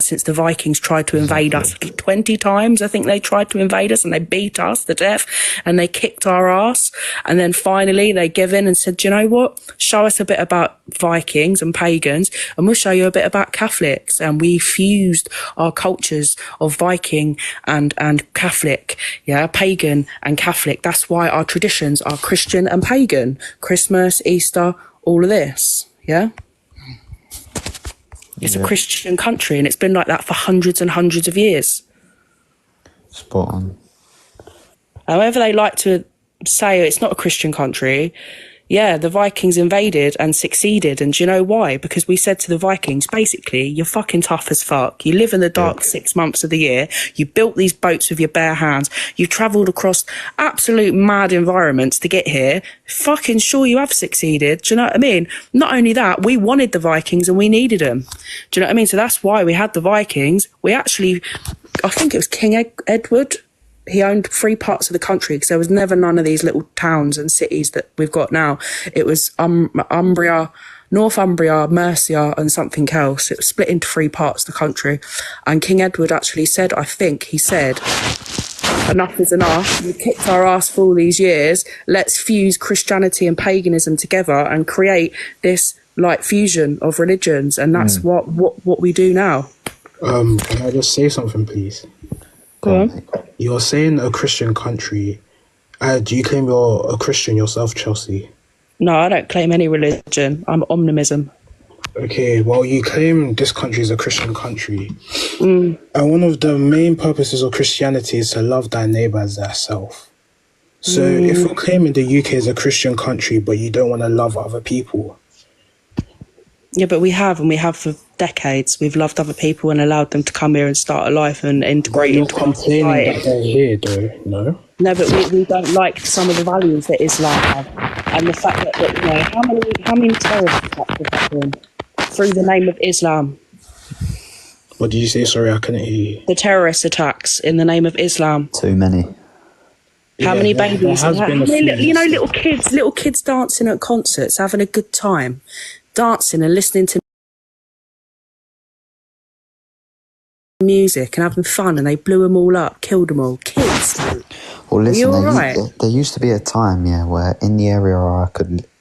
since the Vikings tried to invade us 20 times. I think they tried to invade us and they beat us to death and they kicked our ass. And then finally they gave in and said, do you know what? Show us a bit about Vikings and pagans and we'll show you a bit about Catholics. And we fused our cultures of Viking and Catholic, pagan and Catholic. That's why our traditions are Christian and pagan. Christmas, Easter, all of this, yeah? It's a Christian country and it's been like that for hundreds and hundreds of years. Spot on. However they like to say it's not a Christian country, the Vikings invaded and succeeded. And do you know why? Because we said to the Vikings, basically, you're fucking tough as fuck. You live in the dark 6 months of the year. You built these boats with your bare hands. You travelled across absolute mad environments to get here. Fucking sure you have succeeded. Do you know what I mean? Not only that, we wanted the Vikings and we needed them. Do you know what I mean? So that's why we had the Vikings. We actually, I think it was King Edward. He owned 3 parts of the country because there was never none of these little towns and cities that we've got now. It was Umbria, Northumbria, Mercia and something else. It was split into 3 parts of the country. And King Edward actually said, I think he said, enough is enough. You kicked our ass for all these years. Let's fuse Christianity and paganism together and create this like fusion of religions. And that's what we do now. Can I just say something, please? Go on. You're saying a Christian country. Do you claim you're a Christian yourself, Chelsea? No, I don't claim any religion. I'm omnimism. Okay, well, you claim this country is a Christian country. And one of the main purposes of Christianity is to love thy neighbour as thyself. So if you're claiming the UK is a Christian country, but you don't want to love other people. Yeah, but we have for decades. We've loved other people and allowed them to come here and start a life and integrate into our society. That they're here, though, no? No, but we don't like some of the values that Islam have, and the fact that how many terrorist attacks have happened through the name of Islam? What did you say? Sorry, I couldn't hear you. The terrorist attacks in the name of Islam. Too many. How many babies? There has been a few little kids dancing at concerts, having a good time. Dancing and listening to music and having fun, and they blew them all up, killed them all. Kids. Well, listen, right? there used to be a time, where in the area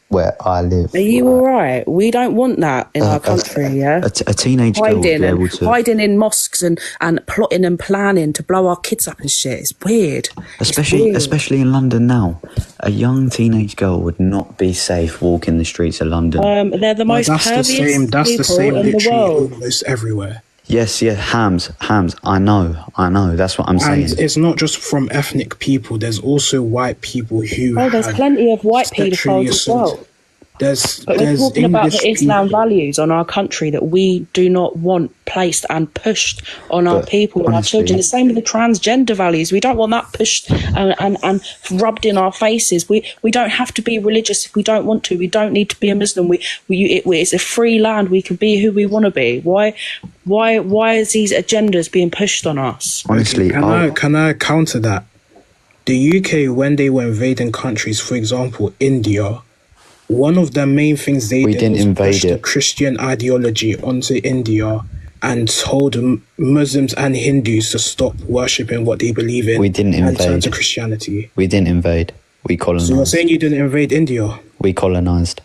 where I live. Are you all right? We don't want that in our country, A teenage girl would be able to... hiding in mosques and plotting and planning to blow our kids up and shit. It's weird. Especially in London now. A young teenage girl would not be safe walking the streets of London. They're the most pervious people in the world. Almost everywhere. Yes, hams. I know. That's what I'm saying. And it's not just from ethnic people. There's also white people who. Oh, there's plenty of white paedophiles as well. But we're talking about the Islam values on our country that we do not want placed and pushed on our people and our children. The same with the transgender values. We don't want that pushed and rubbed in our faces. We don't have to be religious if we don't want to. We don't need to be a Muslim. It's a free land. We can be who we want to be. Why is these agendas being pushed on us? Honestly, can I counter that? The UK, when they were invading countries, for example, India. One of the main things they did was push the Christian ideology onto India and told Muslims and Hindus to stop worshipping what they believe in. We didn't invade. And turn to Christianity. We didn't invade. We colonized. So you're saying you didn't invade India? We colonized.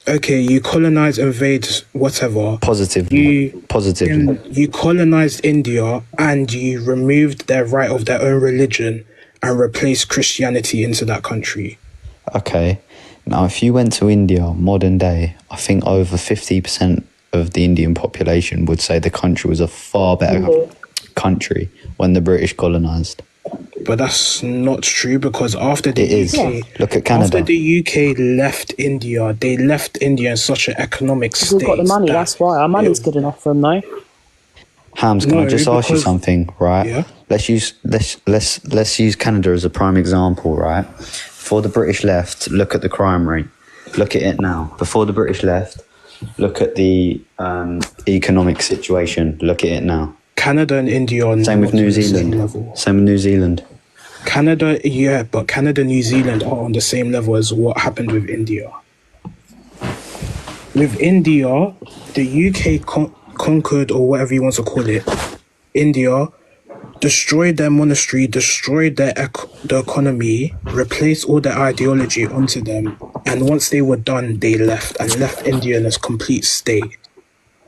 Okay, you colonized, invade, whatever. Positively. You colonized India and you removed their right of their own religion and replaced Christianity into that country. Okay. Now, if you went to India, modern day, I think over 50% of the Indian population would say the country was a far better country when the British colonised. But that's not true because after the UK... Look at Canada. After the UK left India, they left India in such an economic state. We've got the money, that's why. Our money's good enough for them, though. Hams, can I just ask you something, right? Yeah. Let's use Canada as a prime example, right? Before the British left, look at the crime rate. Look at it now. Before the British left, look at the economic situation. Look at it now. Canada and India are same with New Zealand. Same with New Zealand. Canada, yeah, but Canada and New Zealand are on the same level as what happened with India. With India, the UK conquered, or whatever you want to call it, India, destroyed their monastery, destroyed the economy, replaced all their ideology onto them, and once they were done, they left India in a complete state.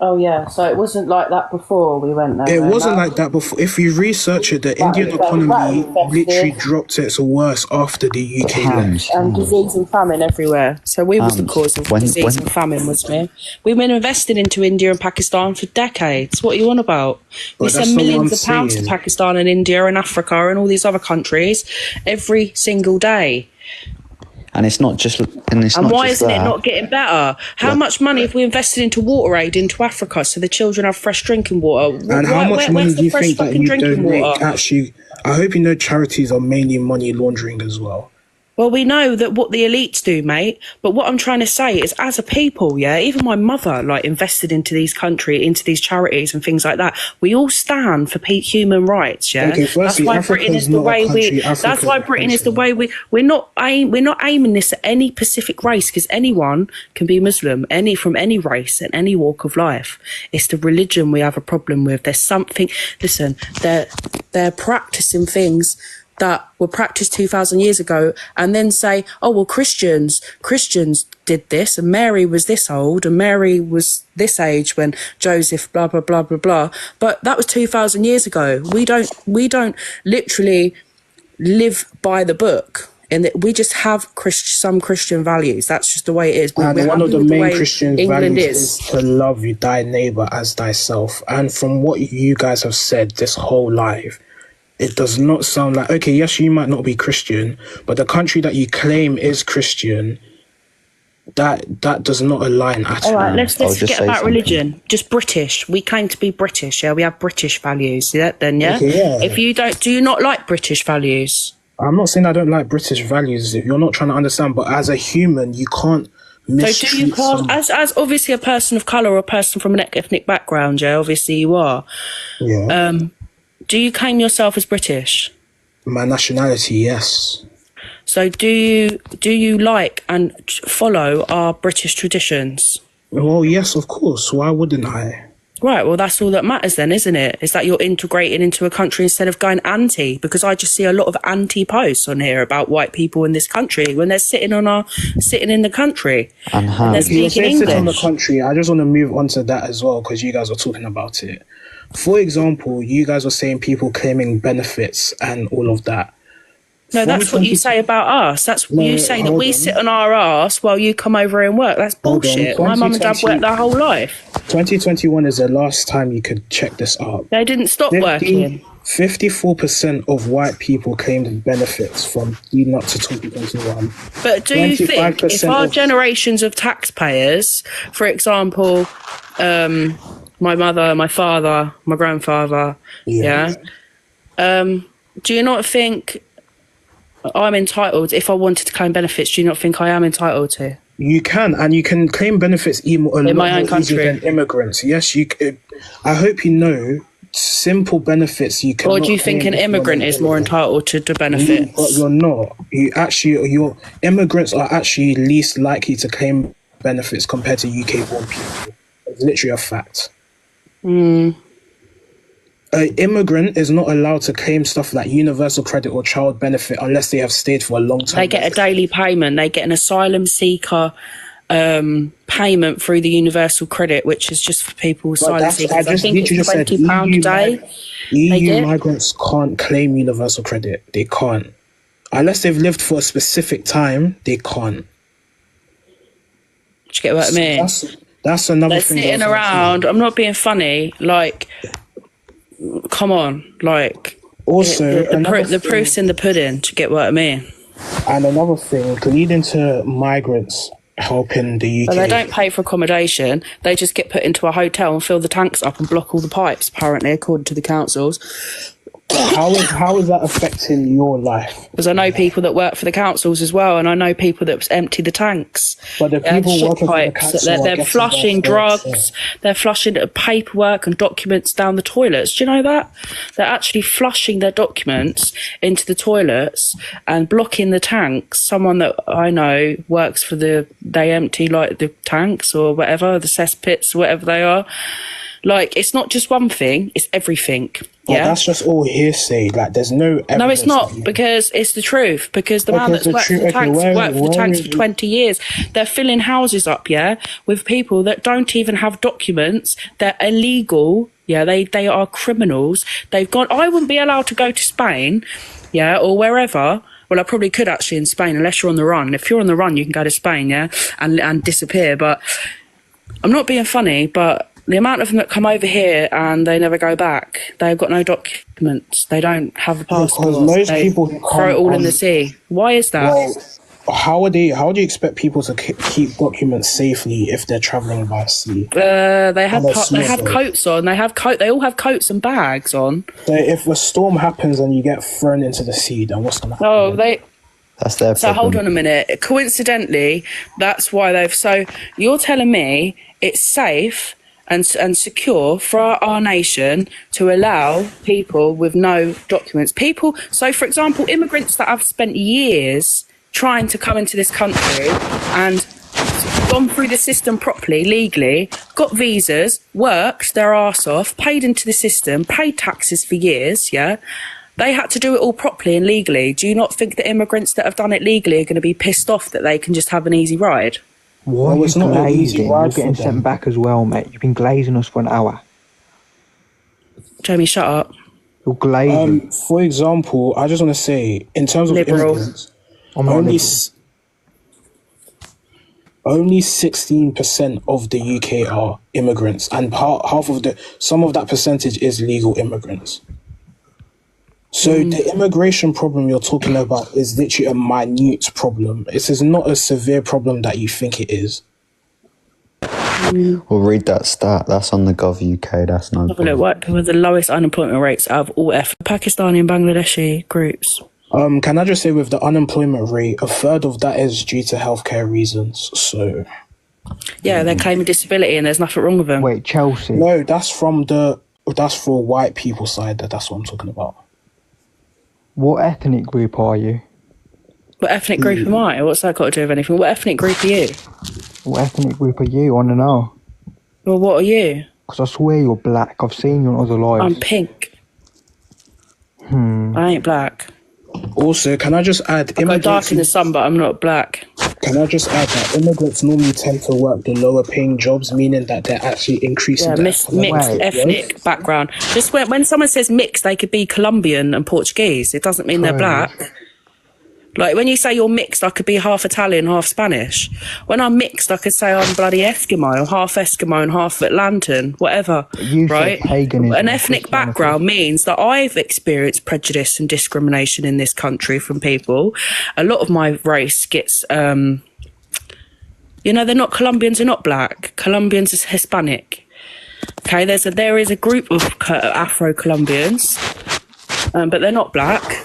Oh yeah, so it wasn't like that before we went there. It wasn't like that before. If you research it, the Indian economy literally dropped its worst after the UK left. And disease and famine everywhere. So we was the cause of disease and famine, wasn't we? We've been invested into India and Pakistan for decades. What are you on about? We send millions of pounds to Pakistan and India and Africa and all these other countries every single day. And it's not just. And why isn't it not getting better? How much money have we invested into water aid into Africa so the children have fresh drinking water? And how much money do you think that you donate? Actually, I hope you know charities are mainly money laundering as well. Well, we know that what the elites do, mate. But what I'm trying to say is, as a people, yeah, even my mother, like, invested into these charities and things like that. We all stand for human rights, yeah. Okay, firstly, that's why Britain is the way we. That's why Britain is the way we. We're not aiming this at any specific race, because anyone can be Muslim, from any race and any walk of life. It's the religion we have a problem with. There's something. Listen, they're practicing things that were practiced 2,000 years ago, and then say, oh, well, Christians did this, and Mary was this old, and Mary was this age when Joseph, blah, blah, blah, blah, blah. But that was 2,000 years ago. We don't literally live by the book. And we just have some Christian values. That's just the way it is. And one of the main Christian values is to love thy neighbour as thyself. And from what you guys have said this whole life, it does not sound like, okay, yes, you might not be Christian, but the country that you claim is Christian, that does not align at all. All right, let's forget about religion. Just British. We claim to be British, yeah? We have British values, yeah? Then, yeah? Okay, yeah. If you don't, do you not like British values? I'm not saying I don't like British values. If you're not trying to understand, but as a human, you can't mistreat So do you class, as obviously a person of colour or a person from an ethnic background, yeah? Obviously you are. Yeah. Do you claim yourself as British? My nationality, yes. So do you like and follow our British traditions? Well, yes, of course. Why wouldn't I? Right, well, that's all that matters then, isn't it? Is that you're integrating into a country instead of going anti? Because I just see a lot of anti-posts on here about white people in this country when they're sitting in the country. And they're speaking English. Sit on the country. I just want to move on to that as well, because you guys are talking about it. For example, you guys were saying people claiming benefits and all of that. No, that's what you say about us. You say that we sit on our ass while you come over and work. That's bullshit. My mum and dad worked their whole life. 2021 is the last time you could check this up. They didn't stop working. 54% of white people claimed benefits from leading up to 2021. But do you think if our generations of taxpayers, for example, my mother, my father, my grandfather, yeah, do you not think I'm entitled, if I wanted to claim benefits, do you not think I am entitled to? You can, and you can claim benefits in my own country than immigrants. Yes, you could. I hope you know, simple benefits you can. Or do you think an immigrant is more entitled to the benefits? But you're not. Your immigrants are actually least likely to claim benefits compared to UK-born people. It's literally a fact. An immigrant is not allowed to claim stuff like universal credit or child benefit unless they have stayed for a long time. They get a daily payment. They get an asylum seeker payment through the universal credit, which is just for people asylum seekers. I think it's £20 a day. EU migrants can't claim universal credit. They can't. Unless they've lived for a specific time, they can't. Do you get what I mean? That's another thing. They're sitting around. I'm not being funny. Like, come on. Like, also, the proof's in the pudding. Do you get what I mean? And another thing, leading to migrants helping the UK. But they don't pay for accommodation. They just get put into a hotel and fill the tanks up and block all the pipes, apparently, according to the councils. How is that affecting your life? Because I know people that work for the councils as well, and I know people that empty the tanks. But the people working for the council they're flushing drugs, they're flushing paperwork and documents down the toilets. Do you know that? They're actually flushing their documents into the toilets and blocking the tanks. Someone that I know works for they empty like the tanks or whatever, the cesspits, whatever they are. Like, it's not just one thing, it's everything. But Yeah, that's just all hearsay. Like, there's no evidence. no, it's not, because it's the truth. Because the man that's worked for the tanks for 20 years, they're filling houses up, yeah, with people that don't even have documents. They're illegal. Yeah, they are criminals. They've gone. I wouldn't be allowed to go to Spain, yeah, or wherever. Well, I probably could actually in Spain, unless you're on the run. If you're on the run, you can go to Spain, yeah, and disappear. But I'm not being funny, but the amount of them that come over here and they never go back, they've got no documents. They don't have a passport. Most people throw it all in the sea. Why is that? Well, how do you expect people to keep documents safely if they're traveling by sea? They have coats on. They all have coats and bags on. So if a storm happens and you get thrown into the sea, then what's gonna happen? Oh, That's their problem. So hold on a minute. Coincidentally, that's why they've. So you're telling me it's safe and secure for our nation to allow people with no documents. So for example, immigrants that have spent years trying to come into this country and gone through the system properly, legally, got visas, worked their arse off, paid into the system, paid taxes for years, yeah? They had to do it all properly and legally. Do you not think that immigrants that have done it legally are going to be pissed off that they can just have an easy ride? Why are you glazing? You're getting sent back as well, mate. You've been glazing us for an hour. Jamie, shut up. You're glazing. For example, I just want to say, in terms of immigrants, only 16% of the UK are immigrants, and some of that percentage is legal immigrants. So the immigration problem you're talking about is literally a minute problem. It is not a severe problem that you think it is. Well, read that stat. That's on the Gov UK. That's no problem. White people with the lowest unemployment rates out of all Pakistani and Bangladeshi groups. Can I just say, with the unemployment rate, a third of that is due to healthcare reasons. So yeah, they're claiming disability and there's nothing wrong with them. Wait, Chelsea? No, that's for white people side. That's what I'm talking about. What ethnic group are you? What ethnic group am I? What's that got to do with anything? What ethnic group are you? What ethnic group are you? I want to know. Well, what are you? Because I swear you're black. I've seen you on other lives. I'm pink. I ain't black. Also, can I just add... I go dark in the sun, but I'm not black. Can I just add that immigrants normally tend to work the lower paying jobs, meaning that they're actually increasing mixed ethnic background. Just when someone says mixed, they could be Colombian and Portuguese. It doesn't mean they're black. Like, when you say you're mixed, I could be half Italian, half Spanish. When I'm mixed, I could say I'm bloody Eskimo, I'm half Eskimo and half Atlantan, whatever, right? An ethnic background means that I've experienced prejudice and discrimination in this country from people. A lot of my race gets, they're not Colombians, they're not black. Colombians is Hispanic. Okay, there is a group of Afro-Colombians, but they're not black.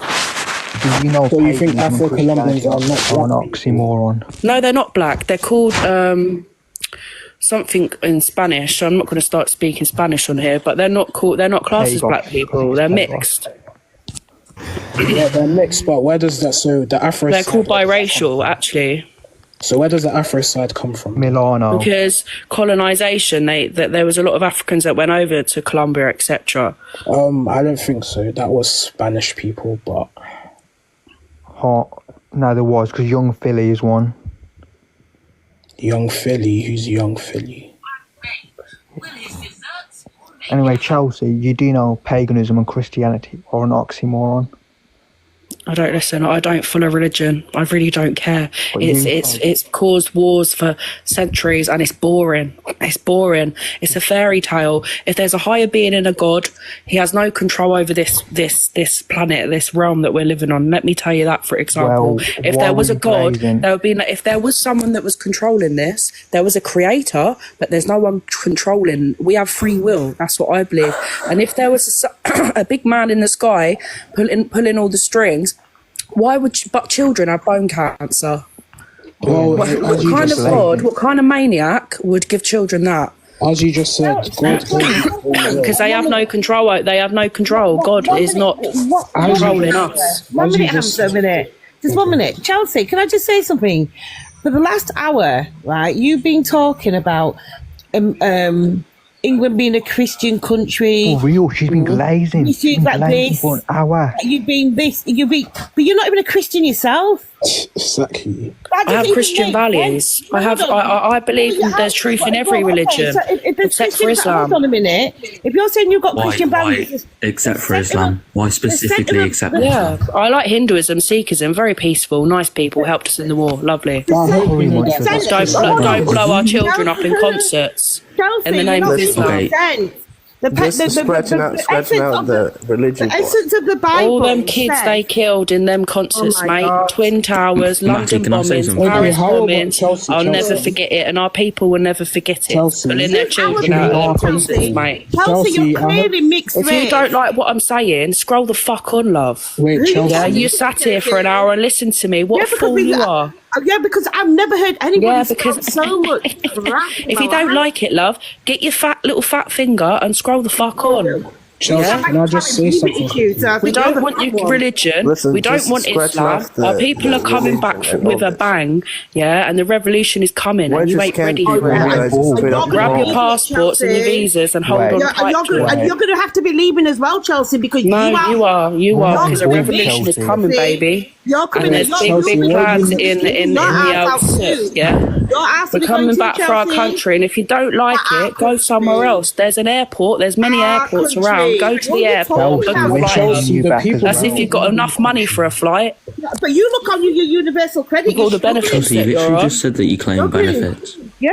You know, so you think Afro-Colombians are not an oxymoron? No, they're not black. They're called something in Spanish. So I'm not going to start speaking Spanish on here, but they're not classed as black people. They're mixed. Yeah, they're mixed, but where does that... So the Afro... They're called biracial, actually. So where does the Afro side come from? Milano. Because colonisation, there was a lot of Africans that went over to Colombia, etc. I don't think so. That was Spanish people, but... No, there was, because Young Philly is one. Young Philly? Who's Young Philly? Anyway, Chelsea, you do know paganism and Christianity are an oxymoron. I don't listen. I don't follow religion. I really don't care. It's caused wars for centuries, and it's boring. It's boring. It's a fairy tale. If there's a higher being and a god, he has no control over this planet, this realm that we're living on. Let me tell you that, for example. Well, if there was a god, there would be. If there was someone that was controlling this, there was a creator, but there's no one controlling. We have free will. That's what I believe. And if there was a big man in the sky pulling all the strings, why would children have bone cancer? Well, what kind of god, what kind of maniac would give children that? As you just said, because they have no control. They have no control. God is not controlling us. 1 minute, Hamza, a minute. Just 1 minute. Chelsea, can I just say something? For the last hour, right, you've been talking about England being a Christian country. For real, she's been glazing. You've She's been been like glazing this. for an hour. You've been this. But you're not even a Christian yourself. Exactly. I have Christian values. I believe there's truth in every religion, except for Islam. Hold on a minute. If you're saying you've got Christian values, except for Islam? Why specifically except for Islam? Yeah, I like Hinduism, Sikhism, very peaceful, nice people, helped us in the war, lovely. Don't blow our children up in concerts in the name of Islam. Scratching out the religion. The essence of the Bible. All them kids they killed in them concerts, mate. God. Twin Towers, London can I say bombings, something? Paris How about bombings. Chelsea, I'll Chelsea? never forget it, and our people will never forget it. Chelsea. Pulling their children out of them concerts, mate. Chelsea, you're clearly mixed If you don't like what I'm saying, scroll the fuck on, love. Wait, Chelsea. Yeah, you sat here for an hour and listened to me. What a fool you are. Yeah, because I've never heard anybody Yeah, speak because so much crap. if you don't like it, love, get your little fat finger and scroll the fuck on. Chelsea, Yeah. can I just say something? We don't want your religion. Listen, we don't just want scratch Islam. off the- Our people are the coming back religion with a and all bang, yeah, and the revolution is coming, Why and you just ain't can't ready people for it. realize it's straight up Grab your wrong? passports and your visas and hold Wait. on Yeah, tight to and it. you're going to have to be leaving as well, Chelsea, because No, you are, because a You're revolution is Chelsea. coming, baby. You're coming And there's big plans in the outset, yeah. We're coming back for our country, and if you don't like it, go somewhere else. There's an airport. There's many airports around. Go to the airport. Book a We're flight. showing you the back people- as That's if you've got enough money for a flight. But you look on your universal credit. With all the you're benefits Chelsea, you that you're literally on. just said that you claim benefits. Yeah.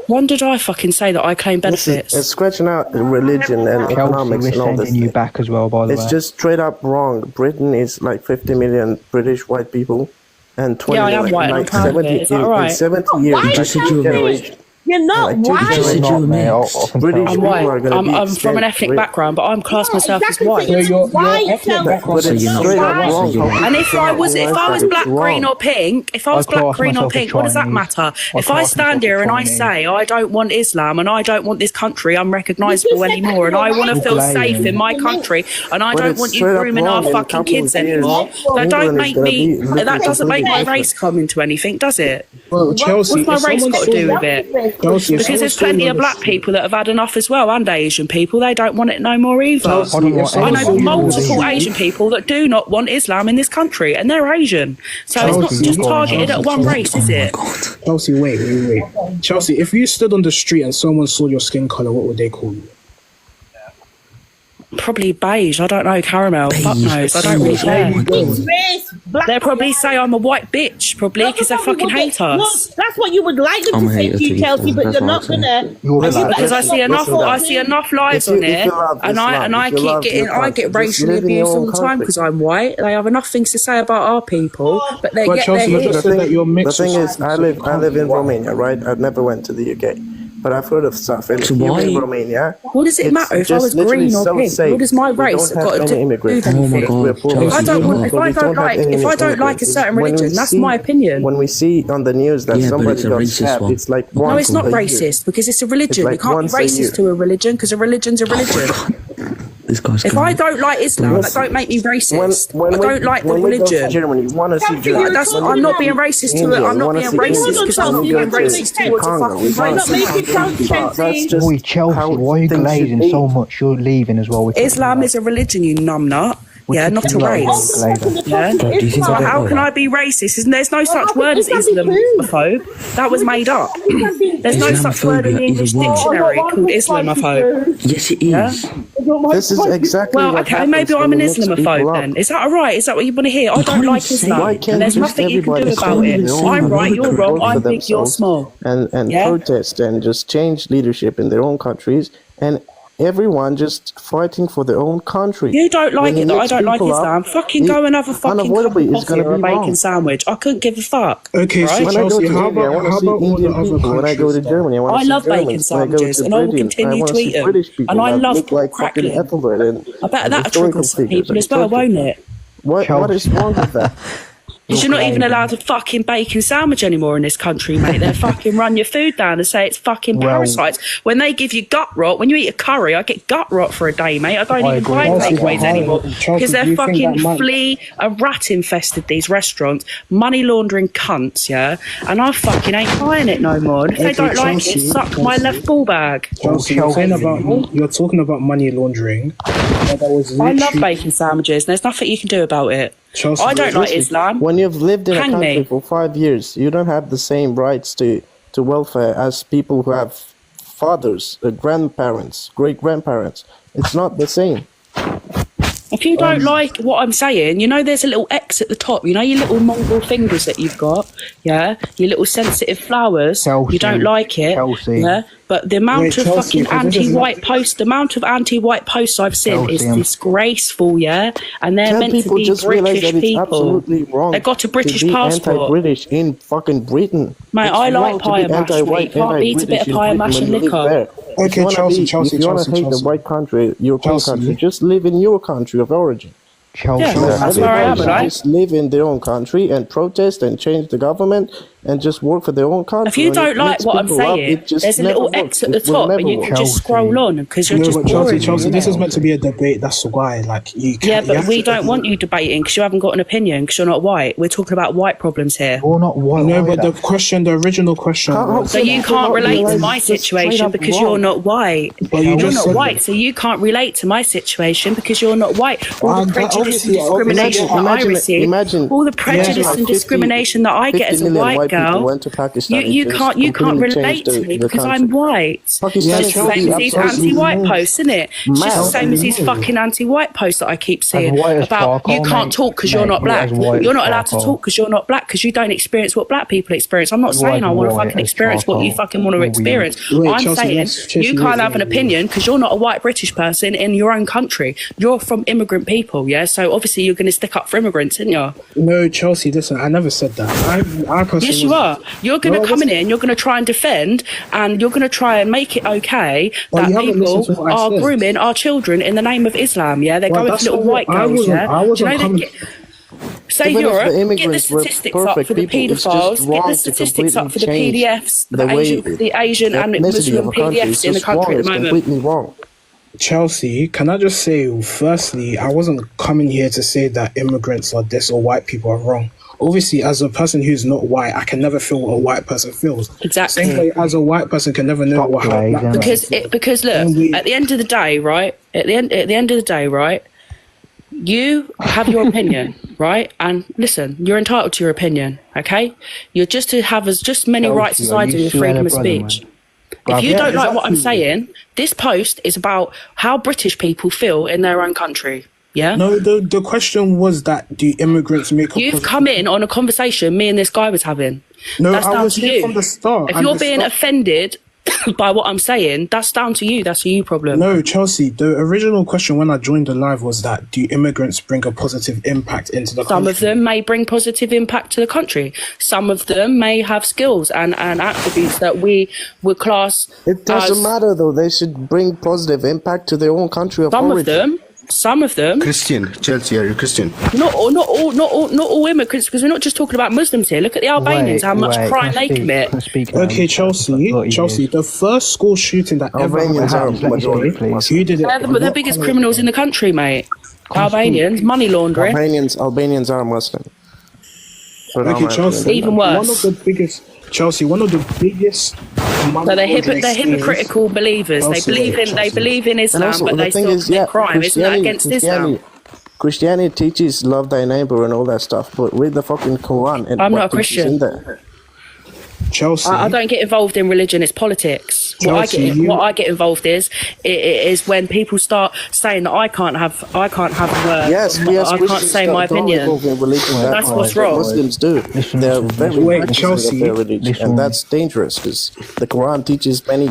When did I fucking say that I claim It's benefits? scratching out religion and Chelsea, economics we're and all this. sending you back as well, by the way. It's just straight up wrong. Britain is like 50 million British white people, and 20 Yeah, I am white and I'm proud of it. Is that in right? 70 years. Why just said you were generation. You're not Like, two white. generations. You're not, mate. mixed. I can British tell. I'm people white. are gonna be I'm from an ethnic extinct. background, but I'm class myself as exactly. white. So your Why ethnic Chelsea? background But So it's you're not straight up white. wrong. So you're- And if I was black, green, or pink, if I was I class black, green, or myself as pink, what does that Chinese. matter? I If I class stand myself here as and I Chinese. say I don't want Islam and I don't want this country unrecognisable anymore, and I want to feel safe in my country, and I But don't it's want you straight up grooming our wrong in a fucking couple kids of years. anymore, that don't England is make gonna me. be looking That doesn't make my completely race come into anything, does it? Well, Chelsea, What's my if race someone got to do saw- with it? Chelsea, if Because there's someone plenty saw of you black on the people that have had enough as well, and Asian people. They don't want it no more either. Chelsea, I don't if want someone I saw know you on the multiple street- Asian people that do not want Islam in this country, and they're Asian. So it's not Chelsea, just you've got targeted at one race, is it? Chelsea, wait. Chelsea, if you stood on the street and someone saw your skin color, what would they call you? Probably beige. I don't know. Caramel. Fuck knows. I don't really care. Mixed race, black. They'll probably say I'm a white bitch, probably, because they fucking hate us. No, that's what you would like them I'm to a say hater to you, too, Chelsea, but that's you're what not I'm saying. gonna. You're And you black. like- Because I see enough. listen, I see enough lives If you- on if it, you love and Islam, I if you keep love getting. your I country, get just racially live in your abused all own the time country. because I'm white. They have enough things to say about our people, but they But get Chelsea, their you just said that you're mixed. The thing with is, I live in Romania, right? I've never went to the UK, but I've heard of stuff. And So here why- in Romania, What does it it's matter if I just was literally green or so pink? safe. What does my We race don't have got have to any do immigrants. with Oh my anything? God, Chelsea. If I don't want, if But I we don't have like, any if I don't like a immigrants. certain When we religion, that's see- my opinion. When we see on the news that Yeah, but somebody it's a got racist stabbed, one. it's like No, once it's not a year. racist because it's a religion. like You can't be once a year. racist to a religion because a religion's a religion. This guy's If I don't like Islam, that don't make me racist. I don't like the when we go to religion. Germany, you want to see Like, Germany. That's, When I'm we not go being to racist to it. India, I'm you not wanna being see racist India. because I'm not When we being go to racist towards a Congo, fucking we wanna race. see Make it sound That's Chelsea. just Oi, Chelsea, how why are you things should glazing be. so much? You're leaving as well. Islam is a religion, you numbnut. Yeah, not a Glazing, race. glazing. Yeah. do you think So I don't how know can that? I be racist? There's no such how word can as Islam be Islamophobe. That was made up. There's no such word in the Islamophobia English is a word. dictionary called Islamophobe. Yes, it is. This is exactly Well, what okay, happens maybe when I'm an you mix people Islamophobe up. then. Is that alright? Is that what you want to hear? I can't don't even like say Islam. Why can't And there's just nothing you can do everybody about it. stand their I'm own right, you're vote wrong, for I'm big, you're themselves small. and Yeah? protest and just change leadership in their own countries, and everyone just fighting for their own country. You don't like When it you that I mix don't like people up, Islam. Fucking it go and have a fucking cup of unavoidably is coffee gonna or a be bacon wrong. sandwich. I couldn't give a fuck. Okay, so right? When I go Chelsea, to how India, I want about to see all the Indian other people. When I go to countries? Germany, I want I to see love bacon Germans. When I go sandwiches, to and I will Britain, continue want to eat see them. British people And I that love look like crackling. fucking Ethelbert and I bet that'll historical trickle some figures people and as well, Turkey. won't it? What is wrong with that? Because you're not even allowed to fucking bacon sandwich anymore in this country, mate. They fucking run your food down and say it's fucking parasites. When they give you gut rot, when you eat a curry, I get gut rot for a day, mate. I don't even buy takeaways anymore because they're fucking flea and rat infested, these restaurants. Money laundering cunts, yeah? And I fucking ain't buying it no more. And if they don't like it, suck my left ball bag. Chelsea, you're talking about money laundering. I love bacon sandwiches. There's nothing you can do about it. Chelsea, I don't like Islam. When you've lived in a country for 5 years, you don't have the same rights to welfare as people who have fathers, grandparents, great-grandparents. It's not the same. If you don't like what I'm saying, you know there's a little X at the top. You know your little mongrel fingers that you've got, yeah? Your little sensitive flowers. Chelsea, you don't like it, yeah? But the amount of fucking anti-white posts, the amount of anti-white posts I've seen is disgraceful, yeah? And they're meant to be British people. They've got a British passport. Anti-British in fucking Britain. Mate, I like pie and mash, mate. You can't beat a bit of pie and mash and liquor. Okay, Chelsea, if you want to hate the white country, European country, just live in your country of origin. Yeah, that's where I am, right? Just live in their own country and protest and change the government and just work for their own country. If you don't like what I'm saying, there's a little X at the top and you can just scroll on because you're just boring. Chelsea, this is meant to be a debate. That's why, like, you can't. Yeah, but we don't want you debating because you haven't got an opinion because you're not white. We're talking about white problems here. Or not white. No, but the original question was... So you can't relate to my situation because you're not white. You're not white, so you can't relate to my situation because you're not white. All the prejudice and discrimination that I receive, all the prejudice and discrimination that I get as a white girl, you can't relate to me because I'm white. It's the same as these anti-white posts, isn't it? It's just the same as these fucking anti-white posts that I keep seeing about you can't talk because you're not black. You're not allowed to talk because you're not black because you don't experience what black people experience. I'm not saying I want to fucking experience what you fucking want to experience. I'm saying you can't have an opinion because you're not a white British person in your own country. You're from immigrant people, yeah? So obviously you're going to stick up for immigrants, aren't you? No, Chelsea, listen, I never said that. Yes, you are. You're going to come in here and you're going to try and defend and you're going to try and make it okay that people are grooming our children in the name of Islam, yeah? They're going for little white girls, yeah? Do you know Save Europe, get the statistics up for the paedophiles, get the statistics up for the PDFs, the Asian and Muslim PDFs in the country at the moment. Completely wrong. Chelsea, can I just say, firstly, I wasn't coming here to say that immigrants are this or white people are wrong. Obviously, as a person who's not white, I can never feel what a white person feels. Exactly. Same way as a white person can never know what how black because look, at the end of the day, right? At the end of the day, right? You have your opinion, right? And listen, you're entitled to your opinion, okay? You're just to have as just many rights as I do with freedom of speech. If you don't like what I'm saying, this post is about how British people feel in their own country. Yeah? No, the question was that do immigrants make... You've come in on a conversation me and this guy was having. No, that's I was here from the start. If you're being offended by what I'm saying, that's down to you. That's a you problem. No, Chelsea, the original question when I joined the live was that do immigrants bring a positive impact into the country? Some of them may bring positive impact to the country. Some of them may have skills and attributes that we would class. It doesn't matter though. They should bring positive impact to their own country of origin. Some of them. Christian, Chelsea, are you Christian? Not all immigrants, because we're not just talking about Muslims here. Look at the Albanians, how much crime they commit. Okay, Chelsea, the first school shooting that ever happened, who did it? They're the biggest criminals in the country, mate. Albanians, money laundering. Albanians are Muslim. Okay, Chelsea. Even worse. One of the biggest. So they're hypocritical believers. They believe in Islam, but they still commit crime. Isn't that against Islam? Christianity teaches love thy neighbor and all that stuff, but read the fucking Quran. And I'm not a Christian. Chelsea, I don't get involved in religion. It's politics. Chelsea, what I get involved is when people start saying that I can't have a word. Yes, I can't say my opinion. That's what's wrong. Muslims do. They're very Chelsea, their religion, and that's dangerous because the Quran teaches many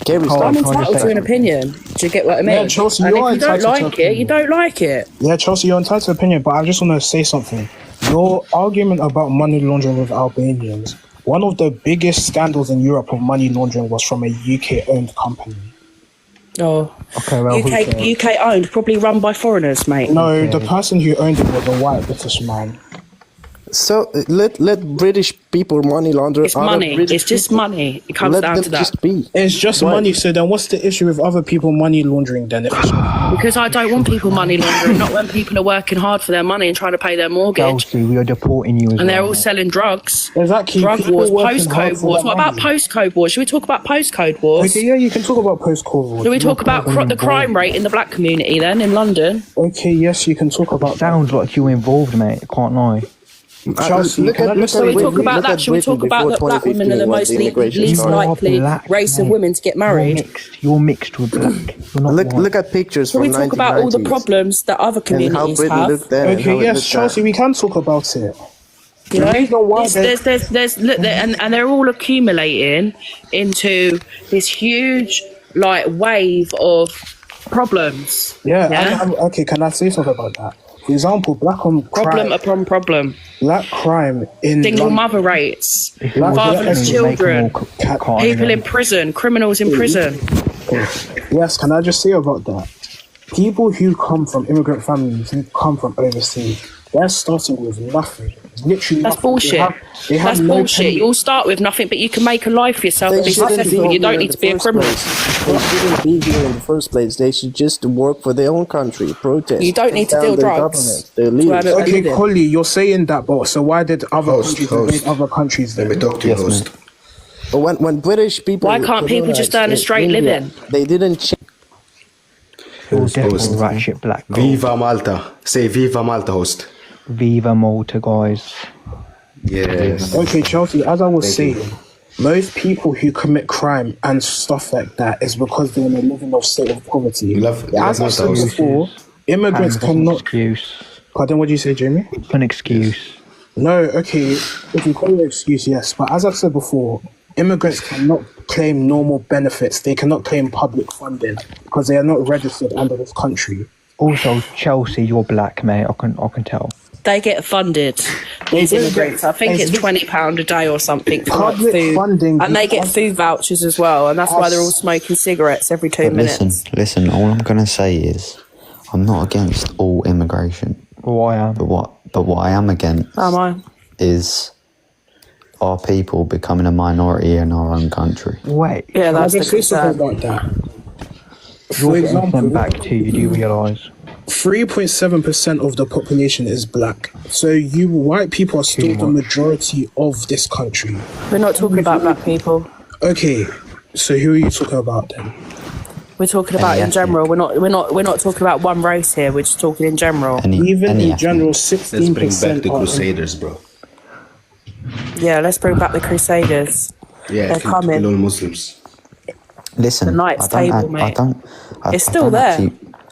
scary stuff. I'm entitled to an opinion. Do you get what I mean? Yeah, Chelsea, and if you don't like it, you don't like it. Yeah, Chelsea, you're entitled to an opinion, but I just want to say something. Your argument about money laundering with Albanians. One of the biggest scandals in Europe of money laundering was from a UK-owned company. Oh, okay, well, UK owned, probably run by foreigners, mate. No, the person who owned it was a white British man. So let British people money launder. It's money. It's just money. It comes down to that. Just be. It's just money. So then, what's the issue with other people money laundering? Then, because I don't want people money laundering. Not when people are working hard for their money and trying to pay their mortgage. Chelsea, we are deporting you as and they're well. all selling drugs. Exactly. Drug People wars, working hard postcode for wars. that What about money. postcode wars? Should we talk about postcode wars? Okay, yeah, you can talk about postcode wars. Should we talk about the crime rate in the black community then in London? Okay, yes, you can talk about. Sounds like you're involved, mate. I can't lie. Chelsea, Should we talk about that? Should we talk about that black women are the most least likely race of women to get married? You're mixed with black. You're not white. Look at pictures Should from we talk about all the 1990s problems that other and how communities Britain have? looked then. and how Okay, it yes, looked Chelsea, now. we can talk about it. You know, reason why there's look, and they're all accumulating into this huge like wave of problems. Yeah. Okay, can I say something about that? For example, Problem upon problem. Black crime in Single London. mother rates, Black- fatherless yeah, children, can't people in even- prison, criminals in prison. Yes, can I just say about that? People who come from immigrant families, who come from overseas, they're starting with nothing. Literally That's nothing. bullshit. They have That's no bullshit. penny. You'll start with nothing, but you can make a life for yourself and They be shouldn't successful. be You don't here need in to the be a first criminal. place. They shouldn't be here in the first place. They should just work for their own country, protest. You don't need to down deal their drugs government, their to leaders. have a Okay, living. Collie, you're saying that, but so why did other Host, countries host. invade other countries Let then? me talk to you, Yes, host. But when British people, Why can't people just earn a colonized straight India, living? They didn't change. You're Host. definitely rat shit black. Guys. Viva Malta. Say Viva Malta, host. Viva Malta, guys. Yes. Okay, Chelsea, as I was Thank you. saying, most people who commit crime and stuff like that is because they're in a living of state of poverty. You love As I Malta, said host. before, immigrants And that's an cannot. excuse. Pardon, what did you say, Jamie? An excuse. No, okay, if you call it an excuse, yes. But as I've said before, immigrants cannot claim normal benefits. They cannot claim public funding because they are not registered under this country. Also, Chelsea, you're black, mate. I can tell. They get funded. These don't immigrants, I think it's £20 a day or something for like Public food, funding- and they get food vouchers as well, and that's why they're all smoking cigarettes every 2 But minutes. listen. All I'm gonna say is, I'm not against all immigration, Well, I am. but what I am against Am I? is our people becoming a minority in our own country. Wait. Yeah, that's I'll the just say something concern. about that. You're For getting example, sent back to you, do you realise? 3.7% of the population is black. So you white people are still the majority of this country. We're not talking about black people. Okay, so who are you talking about then? We're talking about in general. We're not talking about one race here. We're just talking in general. Even any in general, Let's bring 16% back the are Crusaders, bro. Yeah, let's bring back the Crusaders. Yeah, They're coming. kill all Muslims. Listen, The Knights Table, mate. It's still there.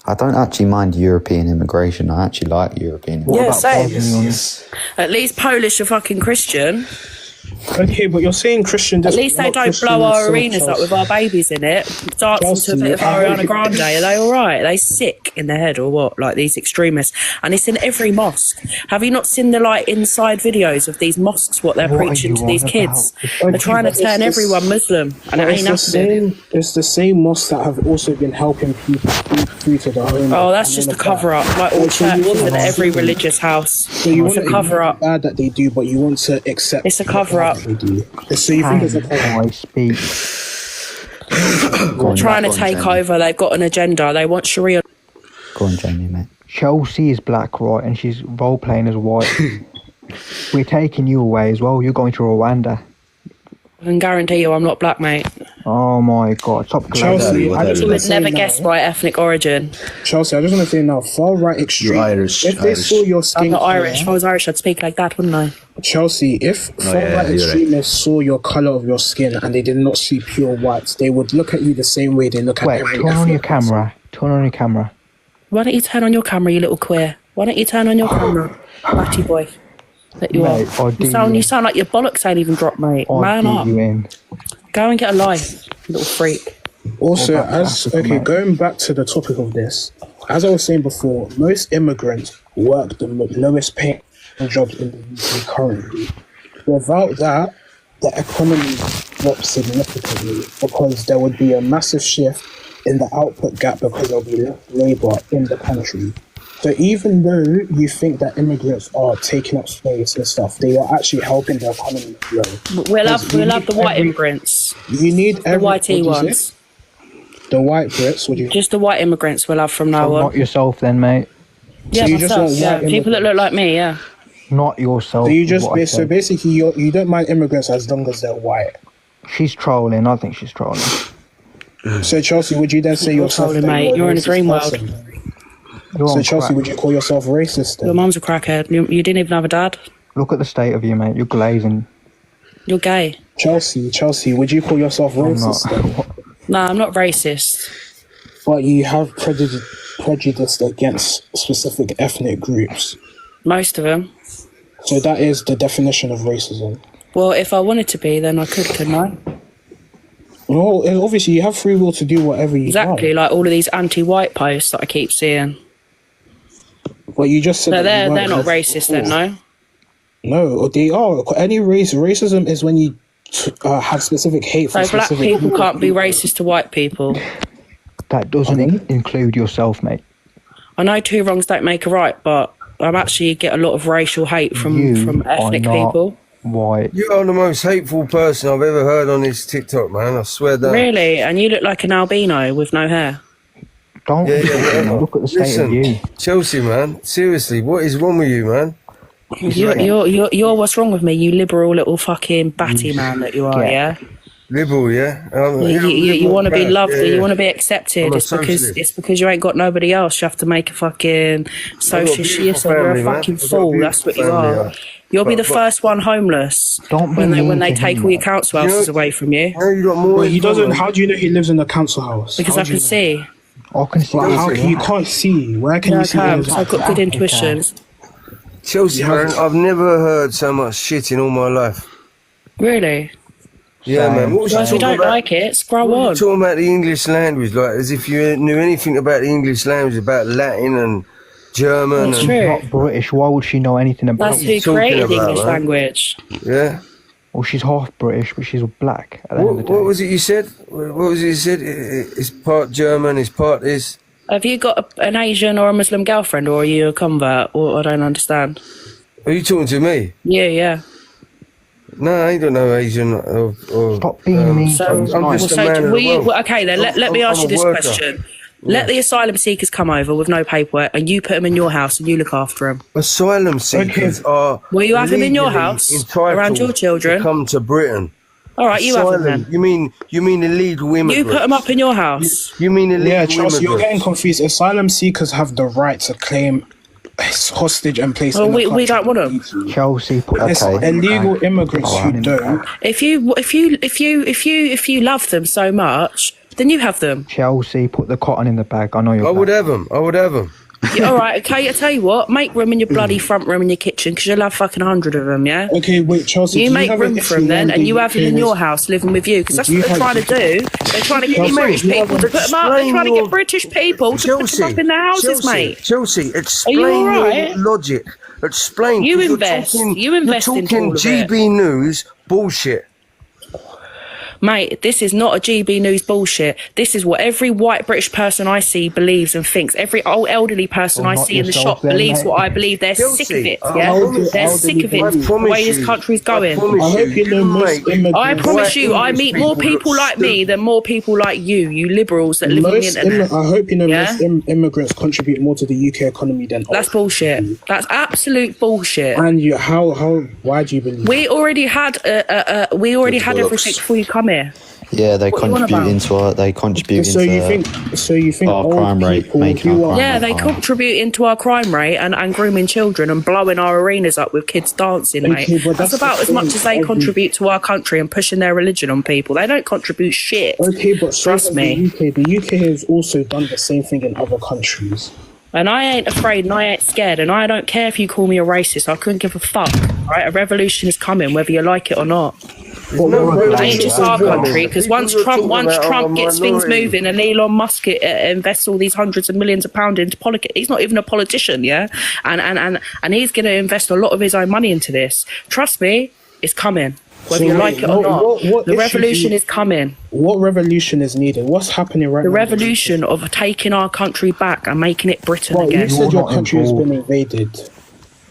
I don't actually mind European immigration. I actually like European immigration. Yeah, same. Yes. At least Polish are fucking Christian. Okay, but you're saying Christian. At least they don't blow our arenas up with our babies in it, dancing to a bit of Ariana Grande. Are they all right? Are they sick in their head or what? Like these extremists, and it's in every mosque. Have you not seen the like inside videos of these mosques? What they're What are preaching you to these on kids? about? They're trying to turn everyone Muslim, and it It's ain't the happening. it's the same mosques that have also been helping people through to the home. Oh, that's just a cover up, like all churches and every religious house. So you It's a want cover up. bad that they do, but you want to accept. It's a cover up. They do. So you think it's a cover up? I speak. Trying to take over. They've got an agenda. They want Sharia. Go on, Jamie, mate. Chelsea is black, right? And she's role playing as white. We're taking you away as well. You're going to Rwanda. I can guarantee you, I'm not black, mate. Oh my god. Stop Chelsea, I just You want would to never say guess now, my ethnic origin. Chelsea, I just want to say now, far right extreme. You're Irish, If they Irish. saw your I'm skin not colour- Irish. If I was Irish, I'd speak like that, wouldn't I? Chelsea, if far yeah, right you're extremists saw your color of your skin and they did not see pure whites, they would look at you the same way they look at Wait, every turn on your ethnic person. camera. Turn on your camera. Why don't you turn on your camera, you little queer? Why don't you turn on your camera, batty boy? That you Mate, are. I'll do You sound like your bollocks ain't even dropped, mate. I'll Man do up. you in. Go and get a life, you little freak. Also, What about as Africa, okay, mate? going back to the topic of this, as I was saying before, most immigrants work the lowest paying jobs in the UK currently. Without that, the economy drops significantly because there would be a massive shift in the output gap because there'll be less labour in the country. So even though you think that immigrants are taking up space and stuff, they are actually helping the economy grow. We'll have the white immigrants. You need the whitey ones. The white Brits, just the white immigrants we'll have from now on. Not yourself then, mate. Yeah, so you myself, just yeah. People that look like me, yeah. Not yourself. So you just so basically you don't mind immigrants as long as they're white. She's trolling. I think she's trolling. So Chelsea, would you then say yourself? Trolling, mate. You're in a dream world. So Chelsea, would you call yourself racist then? Your mum's a crackhead. You didn't even have a dad. Look at the state of you, mate. You're glazing. You're gay. Chelsea, would you call yourself racist then? No, I'm not racist. But you have prejudice against specific ethnic groups. Most of them. So that is the definition of racism. Well, if I wanted to be, then I could, couldn't I? Well, obviously you have free will to do whatever you want. Exactly, like all of these anti-white posts that I keep seeing. Well, you just said no, they're not racist then, no? No, they are. Any racism is when you have specific hate for black people can't be racist to white people. That doesn't include yourself, mate. I know two wrongs don't make a right, but I actually get a lot of racial hate from ethnic people. White. You are the most hateful person I've ever heard on this TikTok, man. I swear that. Really? And you look like an albino with no hair. Don't look at the state of you. Chelsea, man. Seriously, what is wrong with you, man? You're what's wrong with me, you liberal little fucking batty man that you are, yeah? Liberal, yeah? You want to be loved, you want to be accepted. It's because you ain't got nobody else. You have to make a fucking socialist. You're a fucking fool. That's what you are. You'll be the first one homeless when they take all your council houses away from you. Well, he doesn't. How do you know he lives in a council house? Because I can see. I can see. You can't see. Where can you see? I've got good intuition. Chelsea, man, I've never heard so much shit in all my life. Really? Yeah, man. Well, if you don't like it, scroll on. You're talking about the English language, like as if you knew anything about the English language, about Latin and German. That's and true. Not British. Why would she know anything about That's who created the English language. Yeah. Well, she's half British, but she's black. What was it you said? What was it you said? It's part German, it's part this. Have you got an Asian or a Muslim girlfriend, or are you a convert? Or I don't understand. Are you talking to me? Yeah. No, I ain't got no Asian or stop being mean. I'm just a man of the world. Okay, then let me ask you this question. Let the asylum seekers come over with no paperwork, and you put them in your house and you look after them. Asylum seekers are. Will you have them in your house around your children? To come to Britain. All right, you have them then. You mean illegal immigrants? You put them up in your house. You mean illegal Chelsea, immigrants? you're getting confused. Asylum seekers have the right to claim hostage and place. Well, we don't want them. Chelsea, it's illegal immigrants who don't. If you love them so much, then you have them. Chelsea, put the cotton in the bag. I know you're. I would have them. Yeah, all right, okay. I tell you what, make room in your bloody front room in your kitchen because you'll have fucking 100 of them. Yeah. Okay, wait, Chelsea. You make room for them then, and you have them in your house living with you because that's what they're trying to do. They're trying to get British people to put them up. They're trying to get British people to put them up in their houses, mate. Chelsea, explain your logic. Explain. You invest. You invest in all of it. GB News bullshit. Mate, this is not a GB News bullshit. This is what every white British person I see believes and thinks. Every old elderly person I see in the shop believes what I believe. They're sick of it, yeah? They're sick of it, the way this country's going. I promise you, I meet more people like me than more people like you liberals that live on the internet. I hope you know most immigrants contribute more to the UK economy than us. That's bullshit. That's absolute bullshit. And why do you believe? We already had everything before you come here. Yeah, they contribute into our crime rate. They contribute into our crime rate and grooming children and blowing our arenas up with kids dancing, mate. That's about as much as they contribute to our country and pushing their religion on people. They don't contribute shit. Okay, but trust me. The UK has also done the same thing in other countries. And I ain't afraid and I ain't scared and I don't care if you call me a racist. I couldn't give a fuck. Right? A revolution is coming, whether you like it or not. It ain't just our country, because once Trump gets things moving and Elon Musk invests all these hundreds of millions of pounds into politics, he's not even a politician, yeah? And he's going to invest a lot of his own money into this. Trust me, it's coming. whether you like it or not. The revolution is coming. What revolution is needed? What's happening right now? The revolution of taking our country back and making it Britain again. You said your country has been invaded.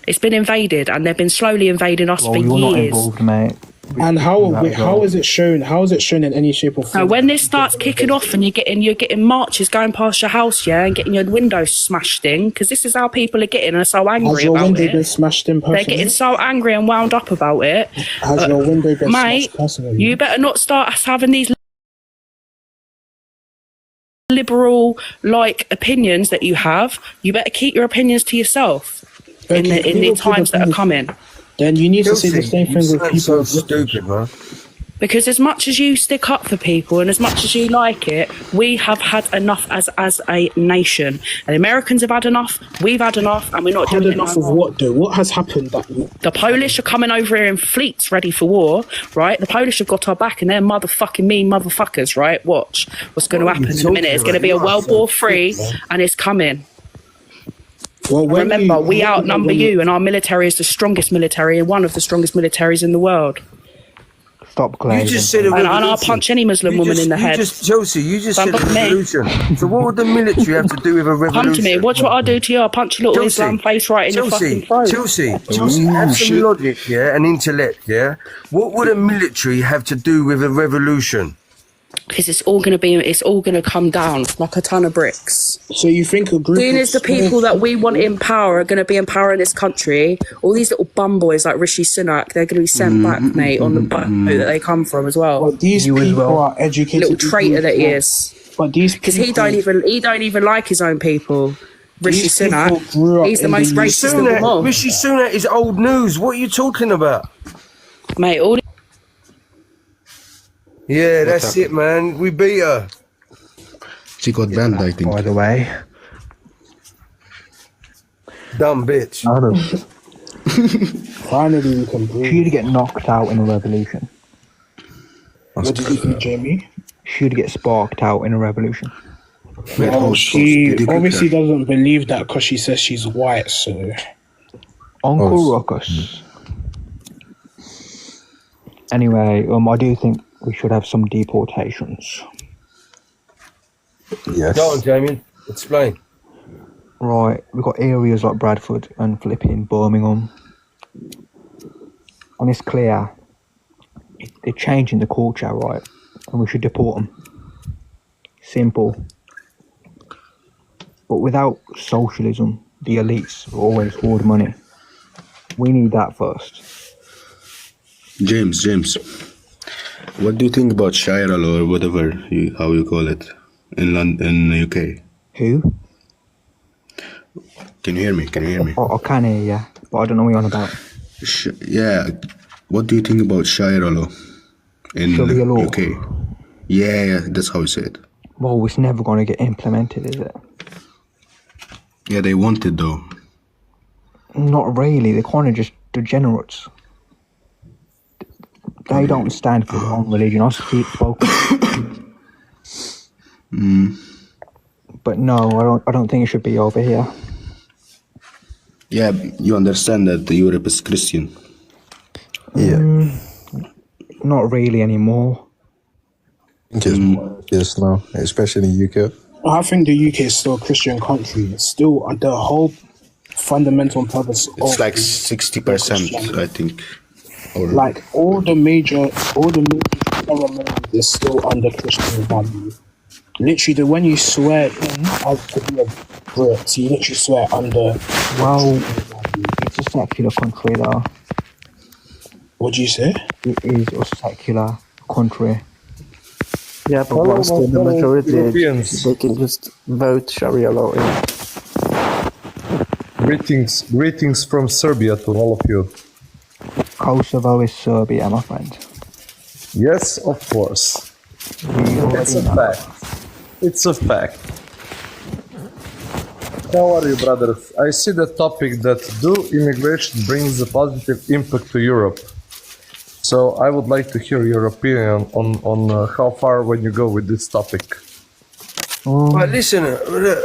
It's been invaded, and they've been slowly invading us for you're years. not involved, mate. And how is it shown? How is it shown in any shape or form? So when this starts kicking off and you're getting marches going past your house, yeah, and getting your windows smashed in, because this is how people are getting, are so angry Has your about window it. been smashed in personally? They're getting so angry and wound up about it. Has your window been mate, smashed personally? you better not start having these liberal opinions that you have. You better keep your opinions to yourself in the times that are coming. Then you need to say the same thing with people. So stupid, man. Because as much as you stick up for people and as much as you like it, we have had enough as a nation. And the Americans have had enough, we've had enough, and we're not doing enough of what though? What has happened that the Polish are coming over here in fleets ready for war, right? The Polish have got our back and they're motherfucking mean motherfuckers, right? Watch what's going to happen in a minute. It's going to be a World War III and it's coming. Well, remember, we outnumber you, and our military is the strongest military and one of the strongest militaries in the world. Stop claiming. You just said and I'll punch any Muslim woman in the head. Chelsea, you just said a revolution. So what would the military have to do with a revolution? Come to me. Watch what I do to you. I'll punch your little Islam face right in your fucking throat. Chelsea, have some logic, yeah, and intellect, yeah. What would a military have to do with a revolution? Because it's all going to come down like a ton of bricks. So you think a group soon as the people that we want in power are going to be in power in this country, all these little bum boys like Rishi Sunak, they're going to be sent back, mate, on the boat that they come from as well. But these people are educated. Little traitor that he is. But these because he don't even like his own people. Rishi Sunak, he's the most racist of them all. Rishi Sunak is old news. What are you talking about, mate? All. Yeah, that's it, man. We beat her. She got banned, I think. By the way. Dumb bitch. Finally, we can breathe. She'd get knocked out in a revolution. What did you think, Jamie? She'd get sparked out in a revolution. Well, she obviously doesn't believe that because she says she's white, so... Uncle Ruckus. Anyway, I do think we should have some deportations. Yes. Go on, Jamie. Explain. Right, we've got areas like Bradford and flipping Birmingham. And it's clear they're changing the culture, right? And we should deport them. Simple. But without socialism, the elites will always hoard money. We need that first. James, what do you think about Shire law or whatever how you call it in London, in the UK? Who? Can you hear me? I can hear you, but I don't know what you're on about. Yeah, what do you think about Shire law in Sharia law? UK? Yeah, that's how you say it. Well, it's never going to get implemented, is it? Yeah, they want it though. Not really. They're kind of just degenerates. They don't stand for their own religion. I speak spoken. But no, I don't think it should be over here. Yeah, you understand that Europe is Christian. Yeah. Not really anymore. Yes, no, especially in the UK. I think the UK is still a Christian country. It's still the whole fundamental purpose. It's like 60%, I think. Or like all the major ceremonies is still under Christian value. Literally, when you swear in as to be a Brit, you literally swear under. Well, it's a secular country, though. What do you say? It is a secular country. Yeah, but once they're the majority, they can just vote Sharia law in. Greetings from Serbia to all of you. Kosovo is Serbia, my friend. Yes, of course. It's a fact. It's a fact. How are you, brothers? I see the topic that do immigration brings a positive impact to Europe. So I would like to hear your opinion on how far when you go with this topic. Right, listen,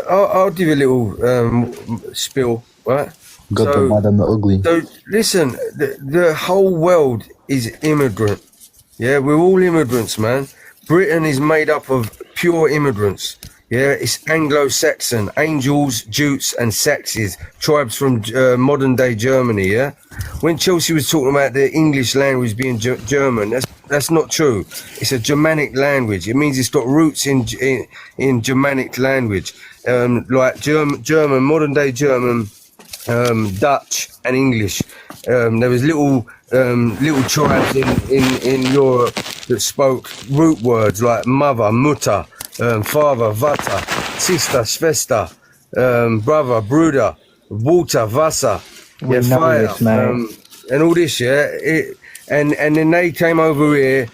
I'll give you a little spiel, right? Got the bad and the ugly. So listen, the whole world is immigrant. Yeah, we're all immigrants, man. Britain is made up of pure immigrants. Yeah, it's Anglo-Saxon, angels, Jutes and Saxes, tribes from modern day Germany, yeah? When Chelsea was talking about the English language being German, that's not true. It's a Germanic language. It means it's got roots in Germanic language, like German, modern day German, Dutch and English. There was little tribes in Europe that spoke root words like mother, mutter, father, Vater, sister, Schwester, brother, Bruder, Water, Wasser, We know fire, this, mate. and all this, yeah. And then they came over here,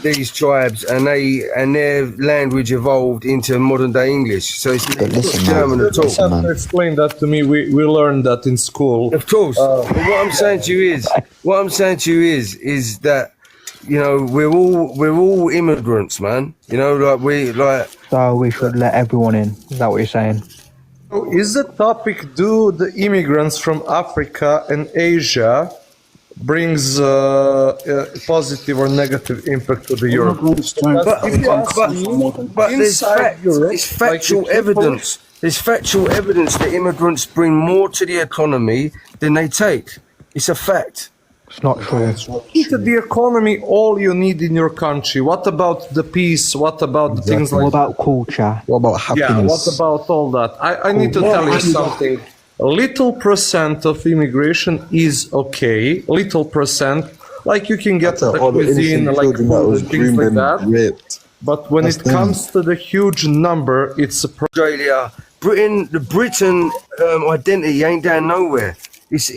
these tribes, and their language evolved into modern day English. So it's not German at all. You have to explain that to me. We learned that in school. Of course. But what I'm saying to you is that, you know, we're all immigrants, man. You know, So we should let everyone in. Is that what you're saying? So is the topic, do the immigrants from Africa and Asia brings positive or negative impact to the Europe? But it's factual evidence. There's factual evidence that immigrants bring more to the economy than they take. It's a fact. It's not true. Into the economy, all you need in your country. What about the peace? What about things like? What about culture? What about happiness? Yeah, what about all that? I need to tell you something. A little percent of immigration is okay. Little percent, like you can get the cuisine, like food and things like that. Ripped. But when it comes to the huge number, it's a Australia, Britain. The Britain identity ain't down nowhere. It's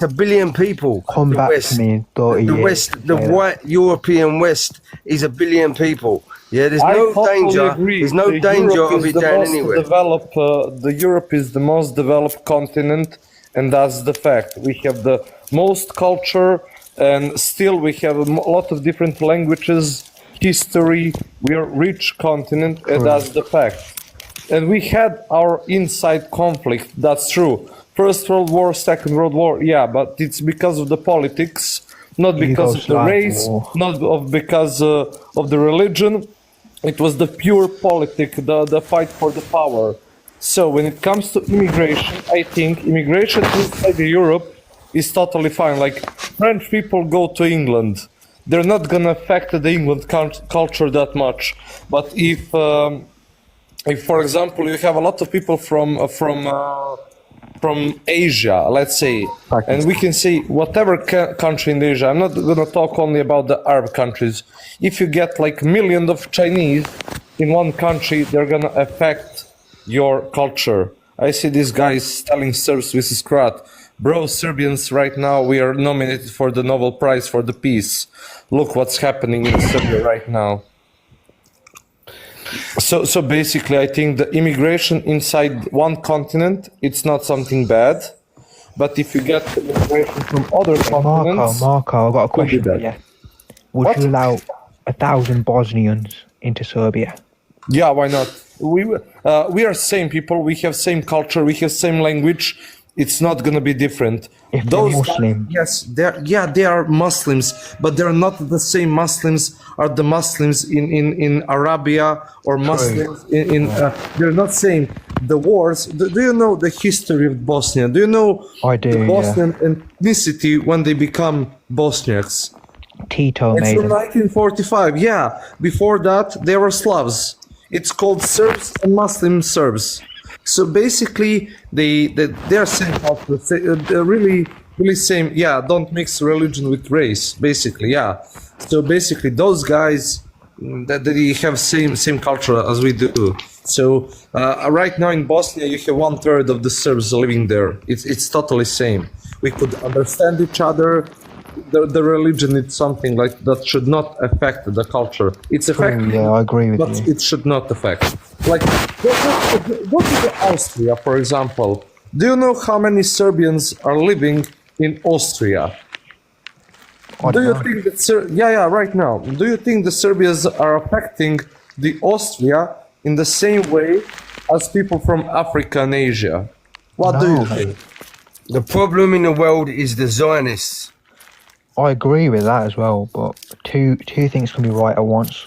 a billion people. Come back to me in 30 The years. West, the white European West is a billion people. Yeah, there's no danger. There's no danger of it down anywhere. The Europe is the most developed continent, and that's the fact. We have the most culture, and still we have a lot of different languages, history. We are a rich continent, and that's the fact. And we had our inside conflict. That's true. First World War, Second World War, yeah, but it's because of the politics, not because of the race, not because of the religion. It was the pure politic, the fight for the power. So when it comes to immigration, I think immigration inside Europe is totally fine. Like French people go to England, they're not gonna affect the England culture that much. But if for example, you have a lot of people from Asia, let's say, and we can say whatever country in Asia, I'm not going to talk only about the Arab countries. If you get like millions of Chinese in one country, they're going to affect your culture. I see these guys telling Serbs with his crowd, bro, Serbians right now, we are nominated for the Nobel Prize for the Peace. Look what's happening in Serbia right now. So basically, I think the immigration inside one continent, it's not something bad. But if you get immigration from other continents... Marco, I've got a question for you. Would you allow 1,000 Bosnians into Serbia? Yeah, why not? We are same people, we have same culture, we have same language. It's not going to be different. If they're Muslim. Yes, they are Muslims, but they're not the same Muslims are the Muslims in Arabia or Muslims they're not same. The wars, do you know the history of Bosnia? Do you know the Bosnian ethnicity when they become Bosniaks? Tito it's made from them. 1945, yeah. Before that, they were Slavs. It's called Serbs and Muslim Serbs. So basically, they're same culture. They're really same. Yeah, don't mix religion with race. Basically, yeah. So basically, those guys they have same culture as we do. So right now in Bosnia, you have 1/3 of the Serbs living there. It's totally same. We could understand each other. The religion is something like that should not affect the culture. It's affecting, yeah, I agree with but you. it should not affect. Like, go to Austria, for example. Do you know how many Serbians are living in Austria? Do you think that right now? Do you think the Serbians are affecting the Austria in the same way as people from Africa and Asia? What do you think? The problem in the world is the Zionists. I agree with that as well, but two things can be right at once.